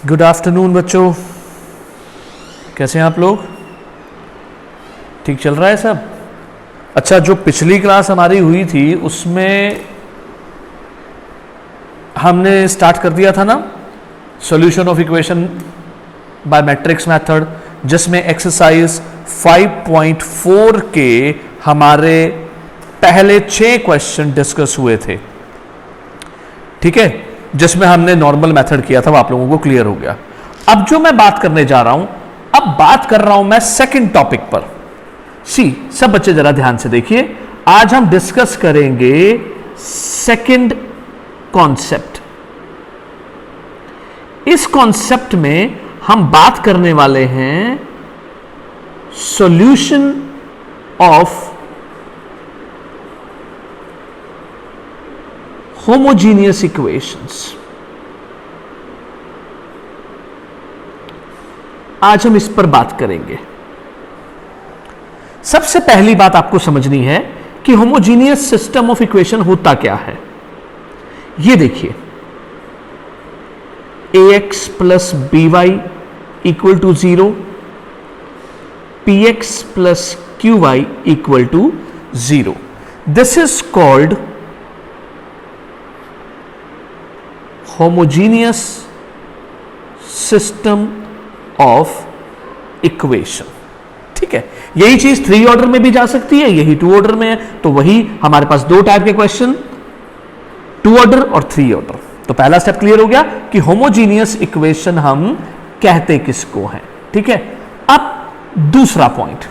Good afternoon बच्चों, कैसे हैं आप लोग? ठीक चल रहा है सब? अच्छा, जो पिछली क्लास हमारी हुई थी उसमें हमने स्टार्ट कर दिया था ना solution of equation by matrix method, जिसमें एक्सरसाइज 5.4 के हमारे पहले 6 क्वेश्चन डिस्कस हुए थे। ठीक है, जिसमें हमने नॉर्मल मेथड किया था, वो आप लोगों को क्लियर हो गया। अब जो मैं बात करने जा रहा हूं, अब बात कर रहा हूं मैं सेकंड टॉपिक पर। सब बच्चे जरा ध्यान से देखिए, आज हम डिस्कस करेंगे सेकंड कॉन्सेप्ट। इस कॉन्सेप्ट में हम बात करने वाले हैं सॉल्यूशन ऑफ homogeneous equations। आज हम इस पर बात करेंगे। सबसे पहली बात आपको समझनी है कि होमोजीनियस सिस्टम ऑफ इक्वेशन होता क्या है। ये देखिए, ax plus by equal to 0, px plus qy equal to 0। This is called homogeneous system of equation. ठीक है, यही चीज 3 ऑर्डर में भी जा सकती है, यही 2 ऑर्डर में है। तो वही हमारे पास 2 टाइप के क्वेश्चन, 2 ऑर्डर और 3 ऑर्डर। तो पहला स्टेप क्लियर हो गया कि होमोजीनियस इक्वेशन हम कहते किसको हैं। ठीक है, अब दूसरा पॉइंट,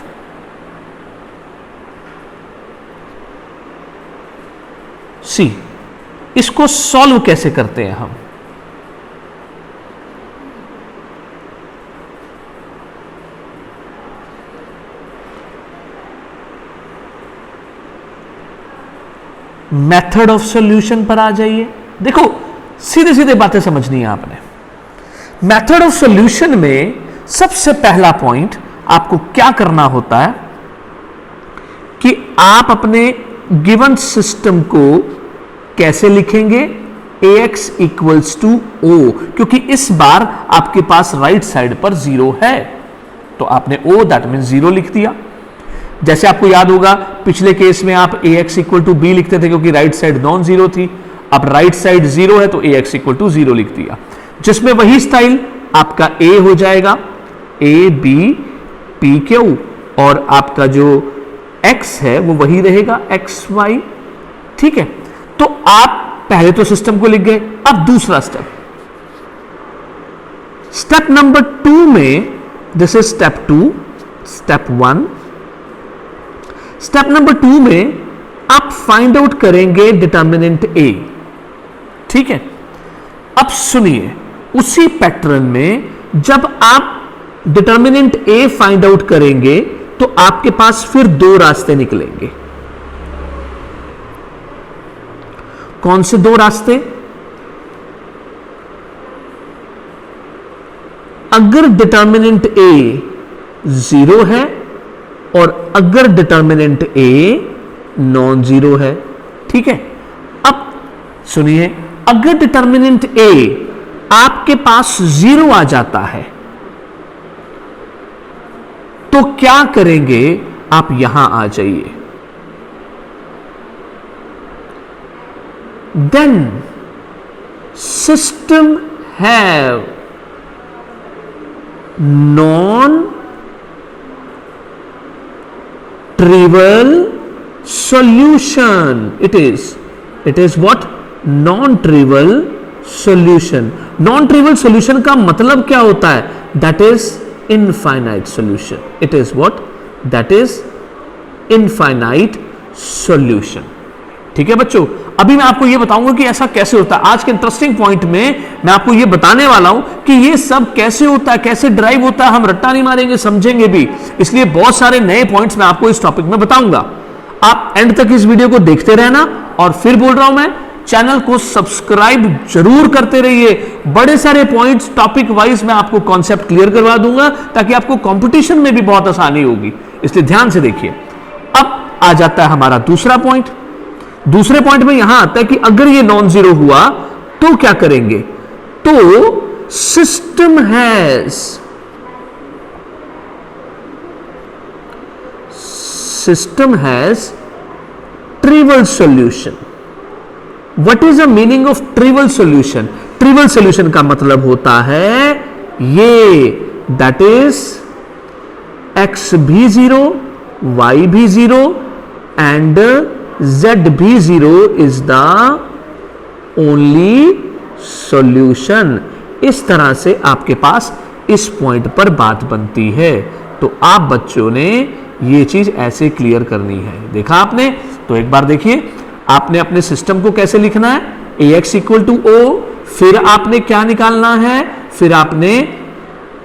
इसको सॉल्व कैसे करते हैं हम। मेथड ऑफ सॉल्यूशन पर आ जाइए। देखो, सीधे सीधे बातें समझनी है आपने। मेथड ऑफ सॉल्यूशन में सबसे पहला पॉइंट आपको क्या करना होता है कि आप अपने गिवन सिस्टम को कैसे लिखेंगे, ax इक्वल्स टू o, क्योंकि इस बार आपके पास राइट साइड पर 0 है, तो आपने o दैट मीन 0 लिख दिया। जैसे आपको याद होगा, पिछले केस में आप ax इक्वल टू b लिखते थे क्योंकि राइट साइड नॉन जीरो थी। अब राइट साइड 0 है तो ax इक्वल टू 0 लिख दिया, जिसमें वही स्टाइल आपका a हो जाएगा, a b p q, और आपका जो x है वो वही रहेगा x y। ठीक है, तो आप पहले तो सिस्टम को लिख गए। अब दूसरा स्टेप, स्टेप नंबर 2 में, this is step 2, step 1। Step number 2 में आप फाइंड आउट करेंगे डिटर्मिनेंट a। ठीक है, अब सुनिए, उसी पैटर्न में जब आप डिटर्मिनेंट a फाइंड आउट करेंगे तो आपके पास फिर 2 रास्ते निकलेंगे। कौन से 2 रास्ते? अगर डिटर्मिनेंट a 0 है और अगर डिटर्मिनेंट a नॉन जीरो है। ठीक है, अब सुनिए, अगर डिटर्मिनेंट a आपके पास 0 आ जाता है तो क्या करेंगे आप? यहां आ जाइए। Then system have non-trivial solution. It is what? Non-trivial solution. Non-trivial solution का मतलब क्या होता है? That is infinite solution. It is what? That is infinite solution. ठीक है बच्चों, अभी मैं आपको यह बताऊंगा कि ऐसा कैसे होता है। आज के इंटरेस्टिंग पॉइंट में मैं आपको यह बताने वाला हूं कि यह सब कैसे होता है, कैसे ड्राइव होता है। हम रट्टा नहीं मारेंगे, समझेंगे भी, इसलिए बहुत सारे नए पॉइंट्स मैं आपको इस टॉपिक में बताऊंगा। आप एंड तक इस वीडियो को देखते रहना, और फिर बोल रहा हूं मैं, चैनल को सब्सक्राइब जरूर करते रहिए। बड़े सारे पॉइंट्स टॉपिक वाइज मैं आपको कॉन्सेप्ट क्लियर करवा दूंगा ताकि आपको कंपटीशन में भी बहुत आसानी होगी, इसलिए ध्यान से देखिए। अब आ जाता है हमारा दूसरा पॉइंट। दूसरे पॉइंट में यहां आता है कि अगर ये नॉन जीरो हुआ तो क्या करेंगे। तो system has trivial solution. What is the meaning of trivial solution? Trivial solution का मतलब होता है ये, that is x भी 0, y भी 0 and z भी 0 is the only solution. इस तरह से आपके पास इस पॉइंट पर बात बनती है. तो आप बच्चों ने ये चीज ऐसे क्लियर करनी है. देखा आपने? तो एक बार देखिए, आपने अपने सिस्टम को कैसे लिखना है, ax इक्वल टू o, फिर आपने क्या निकालना है, फिर आपने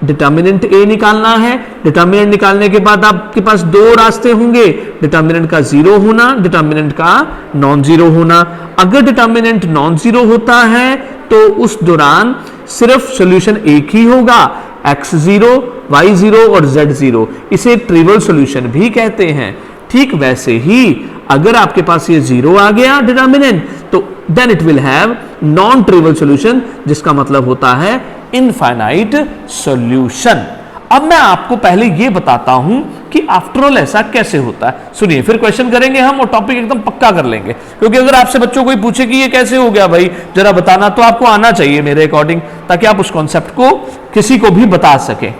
डिटर्मिनेंट a निकालना है. डिटर्मिनेंट निकालने के बाद आपके पास दो रास्ते होंगे, डिटर्मिनेंट का जीरो होना, डिटर्मिनेंट का नॉन जीरो होना. अगर डिटर्मिनेंट नॉन जीरो होता है तो उस दौरान सिर्फ सॉल्यूशन एक ही होगा, x0, y0 और z0. इसे ट्रिवियल सॉल्यूशन भी कहते हैं. ठीक वैसे ही अगर आपके पास ये जीरो आ गया डिटर्मिनेंट, तो then it will have non trivial solution, जिसका मतलब होता है इनफाइनाइट सॉल्यूशन. अब मैं आपको पहले ये बताता हूं कि आफ्टर ऑल ऐसा कैसे होता है. सुनिए, फिर क्वेश्चन करेंगे हम और टॉपिक एकदम पक्का कर लेंगे. क्योंकि अगर आपसे बच्चों कोई पूछे कि ये कैसे हो गया भाई, जरा बताना, तो आपको आना चाहिए मेरे अकॉर्डिंग, ताकि आप उस कॉन्सेप्ट को किसी को भी बता सके.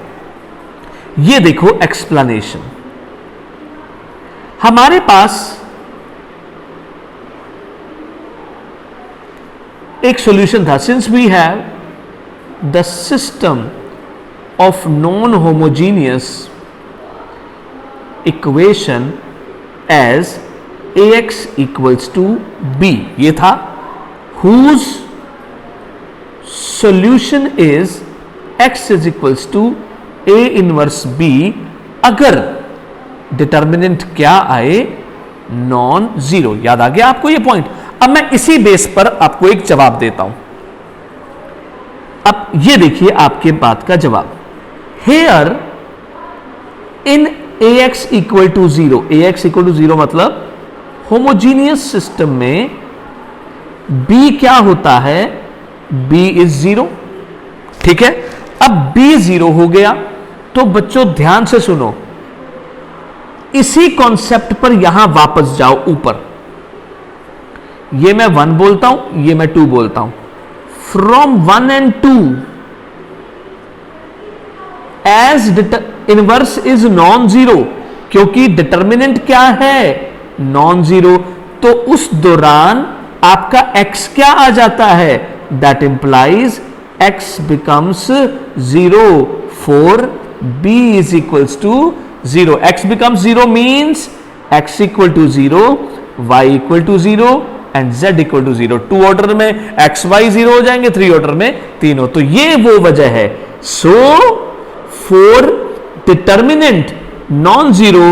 ये देखो एक्सप्लेनेशन. हमारे पास एक सॉल्यूशन था. Since we have the system of non homogeneous equation as ax equals to b, ये था, whose solution is x is equals to a inverse b, अगर डिटर्मिनेंट क्या आए, नॉन जीरो. याद आ गया आपको ये पॉइंट? अब मैं इसी बेस पर आपको एक जवाब देता हूं. अब ये देखिए आपके बात का जवाब. Here in ax equal to zero, ax equal to zero मतलब होमोजीनियस सिस्टम में b क्या होता है, b इज जीरो. ठीक है, अब b जीरो हो गया तो बच्चों ध्यान से सुनो, इसी कॉन्सेप्ट पर यहां वापस जाओ ऊपर. ये मैं 1 बोलता हूं, ये मैं 2 बोलता हूं. From 1 and 2 as inverse is non zero, क्योंकि डिटर्मिनेंट क्या है, नॉन जीरो. तो उस दौरान आपका x क्या आ जाता है, that implies x becomes zero for b is equals to zero. x becomes 0 means x equal to 0, y equal to 0 and z equal to 0. 2 order में x y 0 हो जाएंगे, 3 ऑर्डर में तीनों. तो ये वो वजह है. So for determinant non zero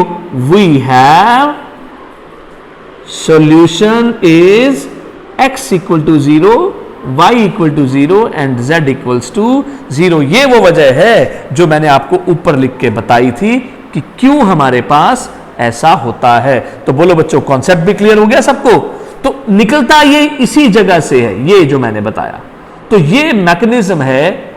we have solution is x equal to 0, y equal to 0 and z equals to 0. ये वो वजह है जो मैंने आपको ऊपर लिख के बताई थी कि क्यों हमारे पास ऐसा होता है. तो बोलो बच्चों, कॉन्सेप्ट भी क्लियर हो गया सबको? तो निकलता ये इसी जगह से है, ये जो मैंने बताया. तो ये मैकेनिज्म है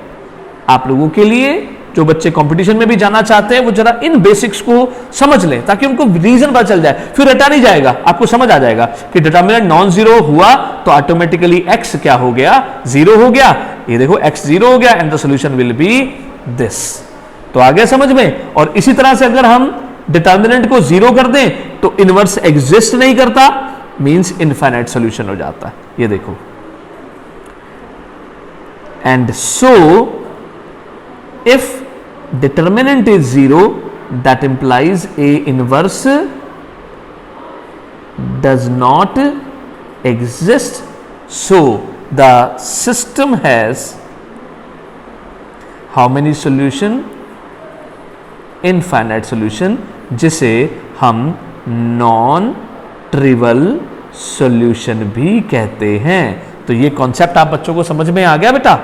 आप लोगों के लिए, जो बच्चे कंपटीशन में भी जाना चाहते हैं, वो जरा इन बेसिक्स को समझ लें, ताकि उनको रीजन पता चल जाए. फिर रटा नहीं जाएगा, आपको समझ आ जाएगा कि डिटर्मिनेंट नॉन जीरो हुआ तो ऑटोमेटिकली x क्या हो गया, जीरो हो गया. ये देखो x जीरो हो गया and the solution will be this. तो आ गया समझ में? और इसी तरह से अगर हम डिटर्मिनेंट को जीरो कर दें तो इनवर्स एग्जिस्ट नहीं करता, मींस इनफाइनाइट सॉल्यूशन हो जाता है. ये देखो, and so if determinant is zero, that implies A inverse does not exist. So the system has how many solution, infinite solution, जिसे हम नॉन ट्रिवियल सॉल्यूशन भी कहते हैं. तो ये कॉन्सेप्ट आप बच्चों को समझ में आ गया बेटा?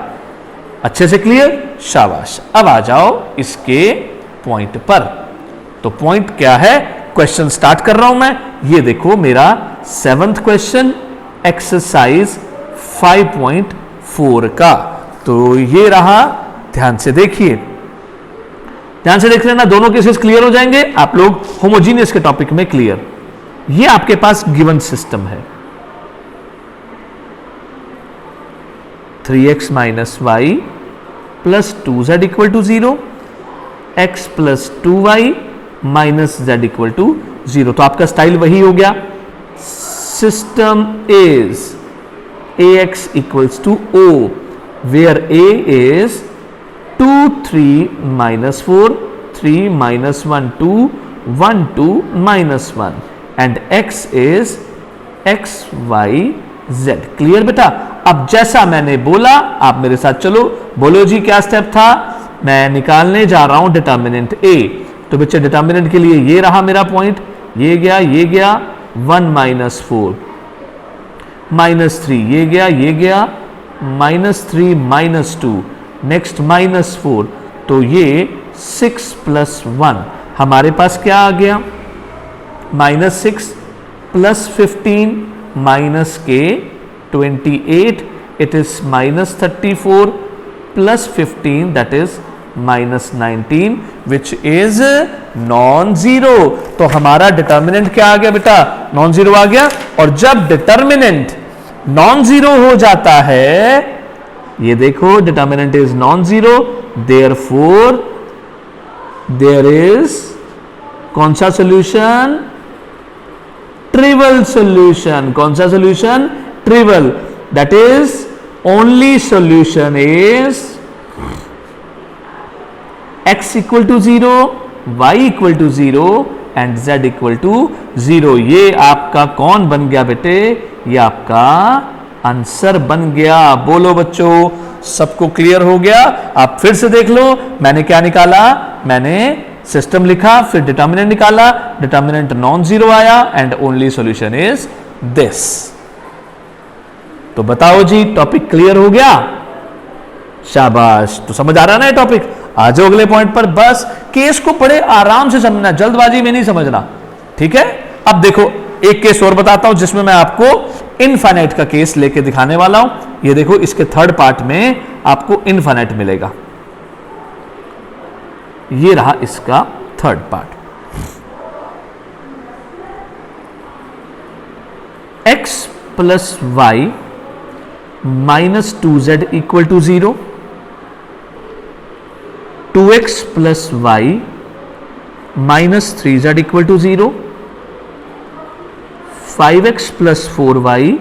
अच्छे से क्लियर? शाबाश. अब आ जाओ इसके पॉइंट पर. तो पॉइंट क्या है, क्वेश्चन स्टार्ट कर रहा हूं मैं. ये देखो मेरा 7th क्वेश्चन एक्सरसाइज 5.4 का. तो ये रहा, ध्यान से देखिए, ध्यान से देख लेना, दोनों केसेस क्लियर हो जाएंगे, आप लोग होमोजीनियस के टॉपिक में क्लियर। ये आपके पास गिवन सिस्टम है, 3x minus Y plus 2z equal to 0, x plus 2y minus z equal to 0। तो आपका स्टाइल वही हो गया, system is ax equals to o, where a is 2 3 minus 4 3 minus 1 2 1 2 minus 1 and x is x y z। Clear बेटा? अब जैसा मैंने बोला आप मेरे साथ चलो, बोलो जी क्या स्टेप था। मैं निकालने जा रहा हूं डिटर्मिनेंट a, तो बच्चे डिटर्मिनेंट के लिए ये रहा मेरा पॉइंट, ये गया 1 माइनस 4 माइनस 3, ये गया माइनस 3 माइनस 2, नेक्स्ट माइनस 4, तो ये 6 प्लस 1 हमारे पास क्या आ गया, माइनस 6 प्लस 15 माइनस के 28, it is minus 34 plus 15 that is minus 19 which is non zero. तो हमारा डिटर्मिनेंट क्या आ गया बेटा, नॉन जीरो आ गया। और जब डिटर्मिनेंट नॉन जीरो हो जाता है, ये देखो determinant is non zero, therefore there is कौन सा सॉल्यूशन, ट्रिवल सॉल्यूशन। कौन सा solution, trivial. That is only solution is x equal to 0, y equal to 0 and z equal to 0। ये आपका कौन बन गया बेटे, ये आपका आंसर बन गया। बोलो बच्चों, सबको क्लियर हो गया? आप फिर से देख लो, मैंने क्या निकाला, मैंने सिस्टम लिखा, फिर डिटर्मिनेंट निकाला, डिटर्मिनेंट नॉन जीरो आया and only solution is this. तो बताओ जी, टॉपिक क्लियर हो गया? शाबाश। तो समझ आ रहा ना ये टॉपिक? आ जाओ अगले पॉइंट पर। बस केस को बड़े आराम से समझना, जल्दबाजी में नहीं समझना, ठीक है? अब देखो एक केस और बताता हूं जिसमें मैं आपको इनफाइनाइट का केस लेके दिखाने वाला हूं। ये देखो, इसके थर्ड पार्ट में आपको इनफाइनाइट मिलेगा। ये रहा इसका third part. x plus y minus 2z equal to 0, 2x plus y minus 3z equal to 0, 5x plus 4y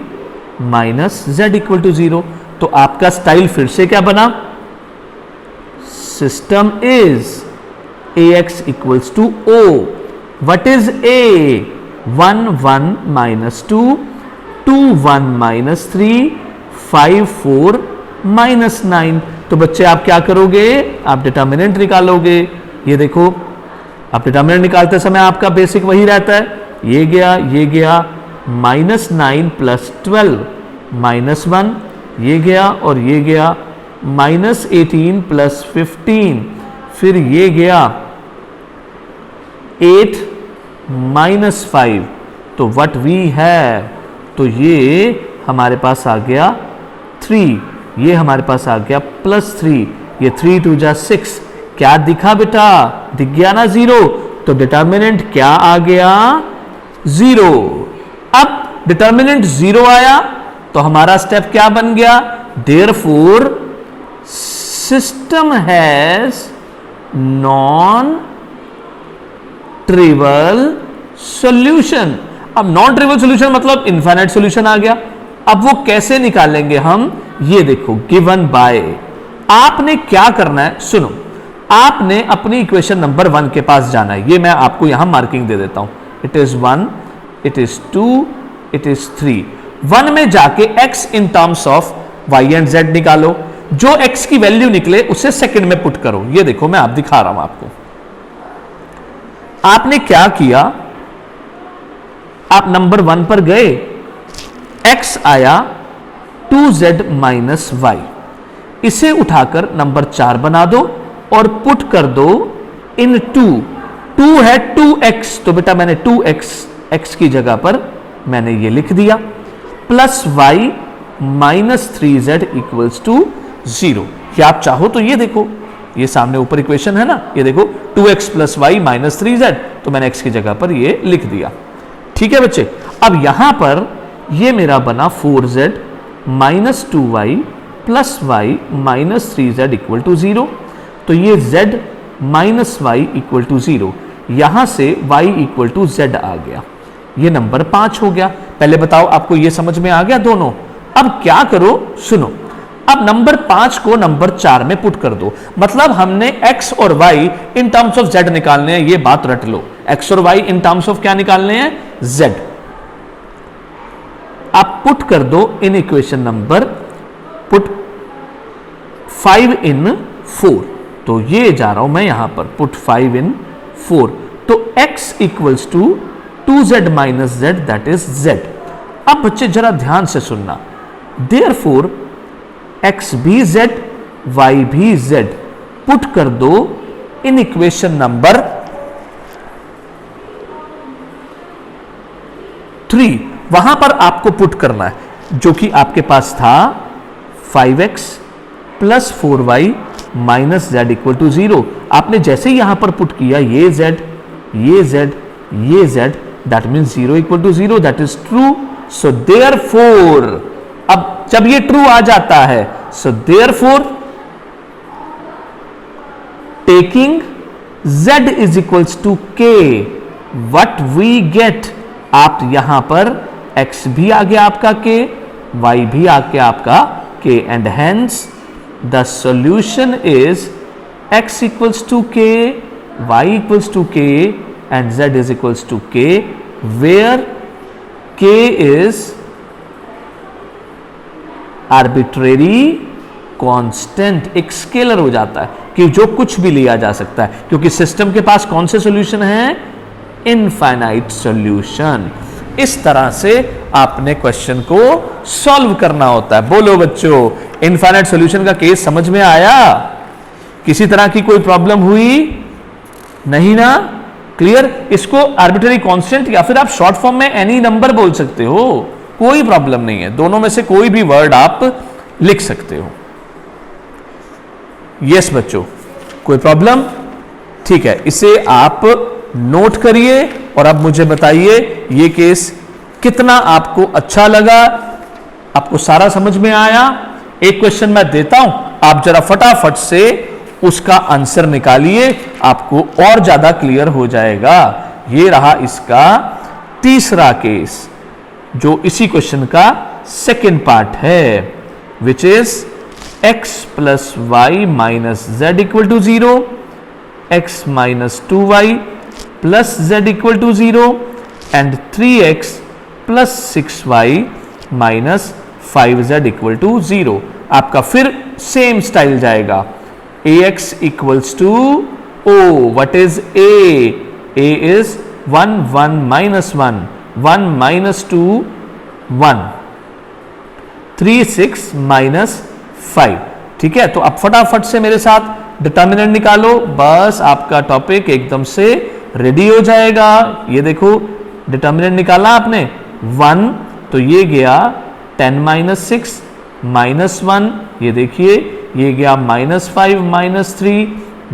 minus z equal to 0। तो आपका स्टाइल फिर से क्या बना, system is ax equals to o। What is a, 1 1 minus 2 2 1 minus 3 5 4 minus 9। तो बच्चे आप क्या करोगे, आप डिटर्मिनेंट निकालोगे। ये देखो, आप डिटर्मिनेंट निकालते समय आपका बेसिक वही रहता है, ये गया माइनस 9 प्लस 12 माइनस 1, ये गया और ये गया माइनस 18 प्लस 15, फिर ये गया 8 माइनस 5। तो व्हाट वी हैव, तो ये हमारे पास आ गया 3, ये हमारे पास आ गया प्लस 3, ये 3 2 जा 6। क्या दिखा बेटा, दिख गया ना 0। तो डिटर्मिनेंट क्या आ गया, 0। अब डिटर्मिनेंट 0 आया तो हमारा स्टेप क्या बन गया, therefore system has non trivial solution. अब नॉन ट्रिवल सॉल्यूशन मतलब इनफाइनाइट सॉल्यूशन आ गया। अब वो कैसे निकालेंगे हम, ये देखो, गिवन बाय, आपने क्या करना है, सुनो, आपने अपनी इक्वेशन नंबर 1 के पास जाना है। ये मैं आपको यहां मार्किंग दे देता हूं, it is 1, it is 2, it is 3। 1 में जाके x in terms of y and z निकालो, जो x की वैल्यू निकले उसे सेकंड में पुट करो। ये देखो, मैं आप दिखा रहा हूं आपको। आपने क्या किया, आप नंबर 1 पर गए, x आया 2z माइनस वाई, इसे उठाकर नंबर 4 बना दो और पुट कर दो इन 2 है 2x, तो बेटा मैंने 2x x की जगह पर मैंने ये लिख दिया, plus y minus 3z equals to 0। या आप चाहो तो ये देखो, ये सामने ऊपर इक्वेशन है ना, ये देखो 2x plus y minus 3z, तो मैंने x की जगह पर ये लिख दिया। ठीक है बच्चे, अब यहां पर ये मेरा बना 4z minus 2y plus y minus 3z equal to 0। तो ये z minus y equal to 0, यहां से y इक्वल टू z आ गया। ये नंबर 5 हो गया। पहले बताओ आपको ये समझ में आ गया दोनों? अब क्या करो, सुनो, अब नंबर 5 को नंबर 4 में पुट कर दो। मतलब हमने x और y in terms of z निकालने हैं, ये बात रट लो। x और y इन टर्म्स ऑफ क्या निकालने हैं? z। आप पुट कर दो इन इक्वेशन नंबर, पुट 5 इन 4, तो ये जा रहा हूं मैं यहां पर, पुट 5 इन 4, तो x equals to 2z minus z, that is z। अब बच्चे जरा ध्यान से सुनना, देयरफॉर x भी z, y भी z, पुट कर दो इन इक्वेशन नंबर 3। वहां पर आपको पुट करना है, जो कि आपके पास था 5x plus 4y minus z equal to 0। आपने जैसे ही यहां पर पुट किया, ये z, ये z, ये z, that means 0 equal to 0, that is true. So therefore, अब जब ये ट्रू आ जाता है, so therefore taking z is equals to k, what we get, आप यहां पर x भी आ गया आपका k, y भी आ गया आपका k, and hence the solution is x equals to k, y equals to k, and z is equals to k, where k is arbitrary constant, एक स्केलर हो जाता है कि जो कुछ भी लिया जा सकता है, क्योंकि सिस्टम के पास कौन से सॉल्यूशन है? Infinite solution. इस तरह से आपने क्वेश्चन को सॉल्व करना होता है। बोलो बच्चों, इनफाइनाइट सॉल्यूशन का केस समझ में आया? किसी तरह की कोई प्रॉब्लम हुई नहीं ना? क्लियर? इसको आर्बिट्ररी कांस्टेंट या फिर आप शॉर्ट फॉर्म में एनी नंबर बोल सकते हो, कोई प्रॉब्लम नहीं है, दोनों में से कोई भी वर्ड आप लिख सकते हो। यस बच्चों, कोई प्रॉब्लम? ठीक है, इसे आप नोट करिए और अब मुझे बताइए ये केस कितना आपको अच्छा लगा, आपको सारा समझ में आया? एक क्वेश्चन मैं देता हूं, आप जरा फटाफट से उसका आंसर निकालिए, आपको और ज्यादा क्लियर हो जाएगा। ये रहा इसका तीसरा केस, जो इसी क्वेश्चन का सेकेंड पार्ट है, which is x plus y minus z equal to 0, x minus 2y plus z equal to 0 and 3x plus 6y minus 5z equal to 0। आपका फिर सेम स्टाइल जाएगा, ax equals to o, what is a? a is 1 1 minus 1, 1 minus 2 1, 3 6 minus 5। ठीक है, तो अब फटाफट से मेरे साथ डिटर्मिनेंट निकालो, बस आपका टॉपिक एकदम से रेडी हो जाएगा। ये देखो डिटर्मिनेंट निकाला आपने 1, तो ये गया 10 माइनस 6 माइनस 1, ये देखिए ये गया माइनस 5 माइनस 3,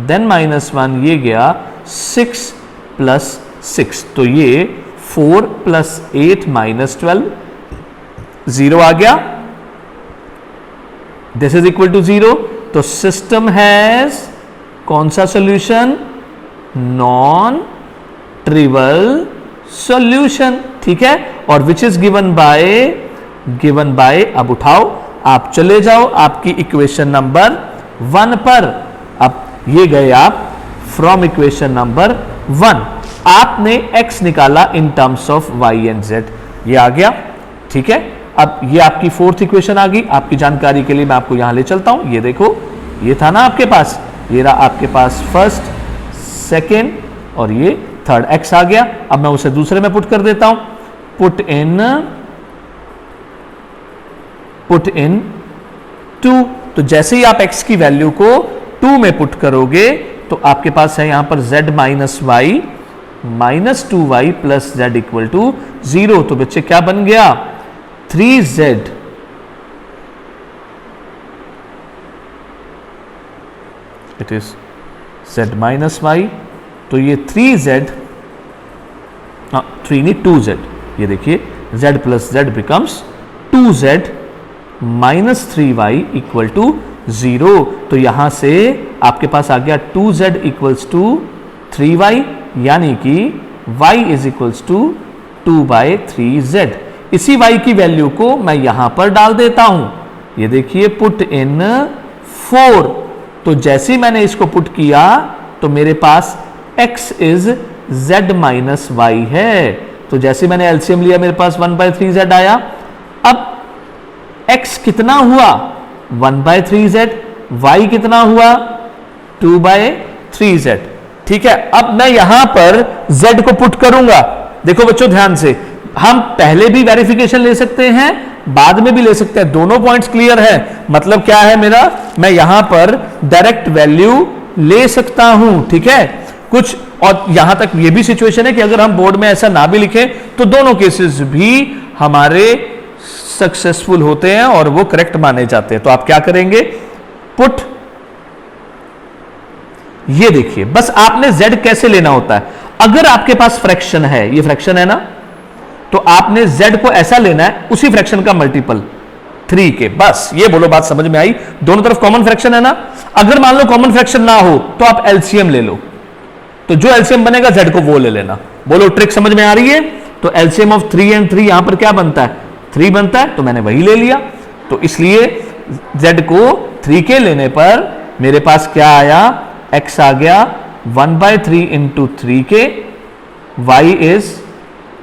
देन माइनस 1, ये गया 6 प्लस 6, तो ये 4 प्लस 8 माइनस 12, 0 आ गया, दिस इज इक्वल टू 0। तो सिस्टम हैज कौन सा सॉल्यूशन? Non trivial solution. ठीक है, और विच इज गिवन बाय, अब उठाओ, आप चले जाओ आपकी इक्वेशन नंबर 1 पर। अब ये गए आप फ्रॉम इक्वेशन नंबर 1, आपने x निकाला in terms of y and z, ये आ गया। ठीक है, अब ये आपकी फोर्थ इक्वेशन आ गई। आपकी जानकारी के लिए मैं आपको यहां ले चलता हूं, ये देखो, ये था ना आपके पास, ये रहा आपके पास फर्स्ट, सेकेंड और ये थर्ड, x आ गया। अब मैं उसे दूसरे में पुट कर देता हूं, पुट इन 2। तो जैसे ही आप x की वैल्यू को 2 में पुट करोगे तो आपके पास है यहां पर z minus y minus 2y plus z equal to 0। तो बच्चे क्या बन गया? 3z it is z minus y, तो ये 3z, 3 नहीं 2z, ये देखिए z plus z becomes 2z minus 3y equal to 0। तो यहां से आपके पास आ गया 2z इक्वल्स टू 3y, यानी कि y is equals to 2/3z। इसी y की वैल्यू को मैं यहां पर डाल देता हूं, ये देखिए पुट इन 4। तो जैसे ही मैंने इसको पुट किया तो मेरे पास x is z minus y है। तो जैसे मैंने एलसीएम लिया मेरे पास 1/3z आया। अब x कितना हुआ 1/3z, y कितना हुआ 2/3z। ठीक है, अब मैं यहां पर z को पुट करूंगा। देखो बच्चों ध्यान से, हम पहले भी वेरिफिकेशन ले सकते हैं, बाद में भी ले सकते हैं, दोनों पॉइंट्स क्लियर है। मतलब क्या है मेरा, मैं यहां पर डायरेक्ट वैल्यू ले सकता हूं। ठीक है, कुछ और यहां तक ये भी सिचुएशन है कि अगर हम बोर्ड में ऐसा ना भी लिखें तो दोनों केसेस भी हमारे सक्सेसफुल होते हैं और वो करेक्ट माने जाते हैं। तो आप क्या करेंगे, पुट, ये देखिए बस आपने z कैसे लेना होता है। अगर आपके पास फ्रैक्शन है, ये फ्रैक्शन है ना, तो आपने z को ऐसा लेना है उसी फ्रैक्शन का मल्टीपल 3 के। बस ये बोलो, बात समझ में आई। दोनों तरफ कॉमन फ्रैक्शन है ना। अगर मान लो कॉमन फ्रैक्शन ना हो तो आप एलसीएम ले लो, तो जो एलसीएम बनेगा z को वो ले लेना। बोलो ट्रिक समझ में आ रही है। तो एलसीएम ऑफ 3 एंड 3 यहां पर क्या बनता है, 3 बनता है, तो मैंने वही ले लिया। तो इसलिए z को 3 के लेने पर मेरे पास क्या आया, x आ गया 1/3 इंटू 3 के, y इज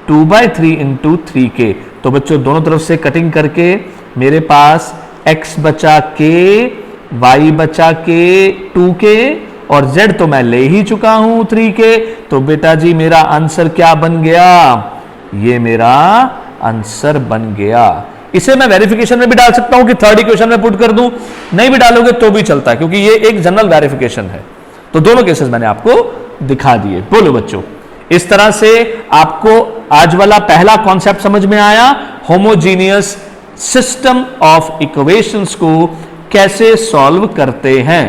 2/3 इंटू 3 के। तो बच्चों दोनों तरफ से कटिंग करके मेरे पास x बचा के, y बचा के 2 के, और z तो मैं ले ही चुका हूं 3 के। तो बेटा जी मेरा आंसर क्या बन गया, ये मेरा आंसर बन गया। इसे मैं वेरिफिकेशन में भी डाल सकता हूं कि थर्ड इक्वेशन में पुट कर दूं, नहीं भी डालोगे तो भी चलता है, क्योंकि ये एक जनरल वेरिफिकेशन है। तो दोनों केसेस मैंने आपको दिखा दिए। बोलो बच्चों, इस तरह से आपको आज वाला पहला कॉन्सेप्ट समझ में आया, होमोजीनियस सिस्टम ऑफ इक्वेशंस को कैसे सॉल्व करते हैं।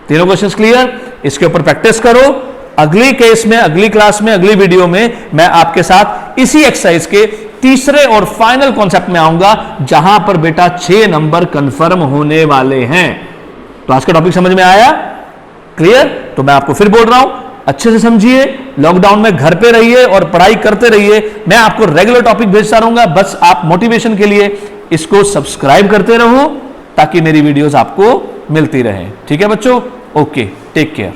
तीनों क्वेश्चंस क्लियर, इसके ऊपर प्रैक्टिस करो। अगली केस में, अगली क्लास में, अगली वीडियो में मैं आपके साथ इसी एक्सरसाइज के तीसरे और फाइनल कॉन्सेप्ट में आऊंगा, जहां पर बेटा 6 नंबर कंफर्म होने वाले हैं। तो आज का टॉपिक समझ में आया, क्लियर? तो मैं आपको फिर बोल रहा हूं, अच्छे से समझिए, लॉकडाउन में घर पे रहिए और पढ़ाई करते रहिए। मैं आपको रेगुलर टॉपिक भेजता रहूंगा, बस आप मोटिवेशन के लिए इसको सब्सक्राइब करते रहो ताकि मेरी वीडियोस आपको मिलती रहे। ठीक है बच्चों, ओके, टेक केयर।